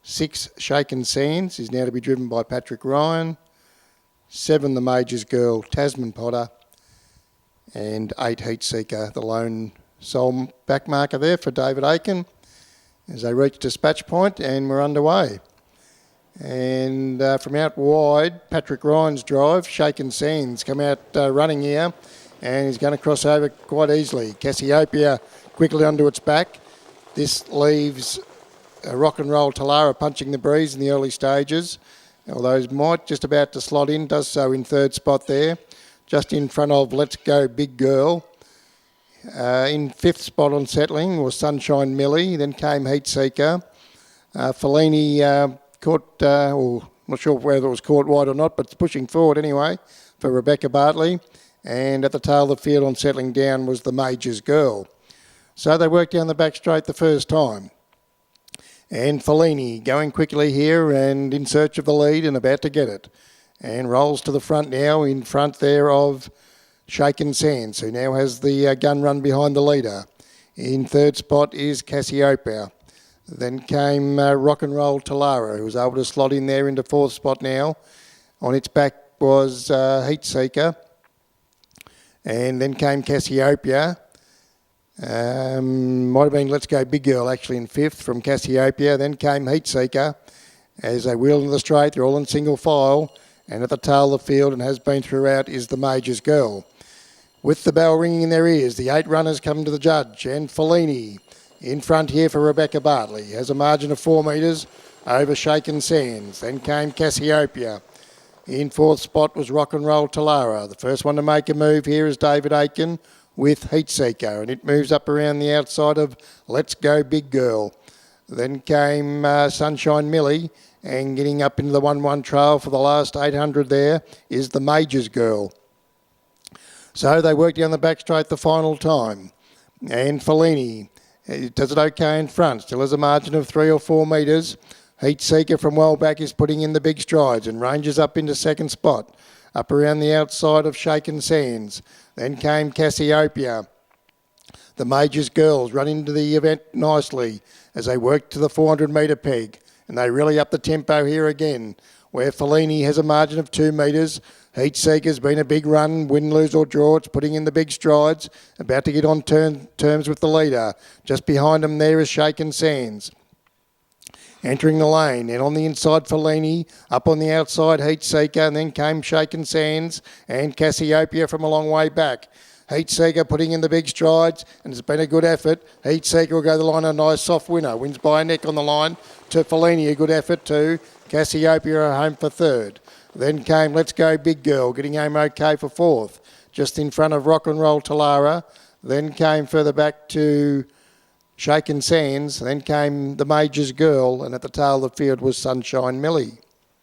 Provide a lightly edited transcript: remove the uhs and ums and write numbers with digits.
6, Shaken Sands, is now to be driven by Patrick Ryan. 7, The Majors Girl, Tasman Potter. And 8, Heat Seeker, the lone sole back marker there for David Aiken as they reach dispatch point, and we're underway. And from out wide, Patrick Ryan's drive, Shaken Sands, come out running here, and he's going to cross over quite easily. Cassiopeia quickly onto its back. This leaves Rock and Roll Talara punching the breeze in the early stages, although he might just about to slot in, does so in third spot there, just in front of Let's Go Big Girl. In fifth spot on settling was Sunshine Millie, then came Heat Seeker. Fellini caught, or not sure whether it was caught wide or not, but it's pushing forward anyway for Rebecca Bartley. And at the tail of the field on settling down was The Majors Girl. So they worked down the back straight the first time. And Fellini going quickly here and in search of the lead and about to get it. And rolls to the front now, in front there of Shaken Sands, who now has the gun run behind the leader. In third spot is Cassiopeia. Then came Rock and Roll Talara, who was able to slot in there into fourth spot now. On its back was Heat Seeker. And then came Cassiopeia. Might have been Let's Go Big Girl actually in fifth from Cassiopeia. Then came Heat Seeker. As they wheel into the straight, they're all in single file. And at the tail of the field, and has been throughout, is The Majors Girl. With the bell ringing in their ears, the 8 runners come to the judge, and Fellini in front here for Rebecca Bartley has a margin of 4 metres over Shaken Sands. Then came Cassiopeia. In fourth spot was Rock and Roll Talara. The first one to make a move here is David Aiken with Heat Seeker, and it moves up around the outside of Let's Go Big Girl. Then came Sunshine Millie, and getting up into the 1-1 trail for the last 800 there is The Majors Girl. So they work down the back straight the final time. And Fellini does it okay in front, still has a margin of 3 or 4 metres. Heat Seeker from well back is putting in the big strides and ranges up into second spot, up around the outside of Shaken Sands. Then came Cassiopeia. The Majors Girls run into the event nicely as they work to the 400 metre peg, and they really up the tempo here again, where Fellini has a margin of 2 metres. Heat Seeker's been a big run, win, lose or draw. It's putting in the big strides, about to get on terms with the leader. Just behind them there is Shaken Sands. Entering the lane, and on the inside Fellini, up on the outside Heat Seeker, and then came Shaken Sands and Cassiopeia from a long way back. Heat Seeker putting in the big strides, and it's been a good effort. Heat Seeker will go to the line, a nice soft winner. Wins by a neck on the line to Fellini, a good effort too. Cassiopeia home for third. Then came Let's Go Big Girl, getting home okay for fourth, just in front of Rock and Roll Talara. Then came further back to Shaken Sands. Then came The Majors Girl, and at the tail of the field was Sunshine Millie.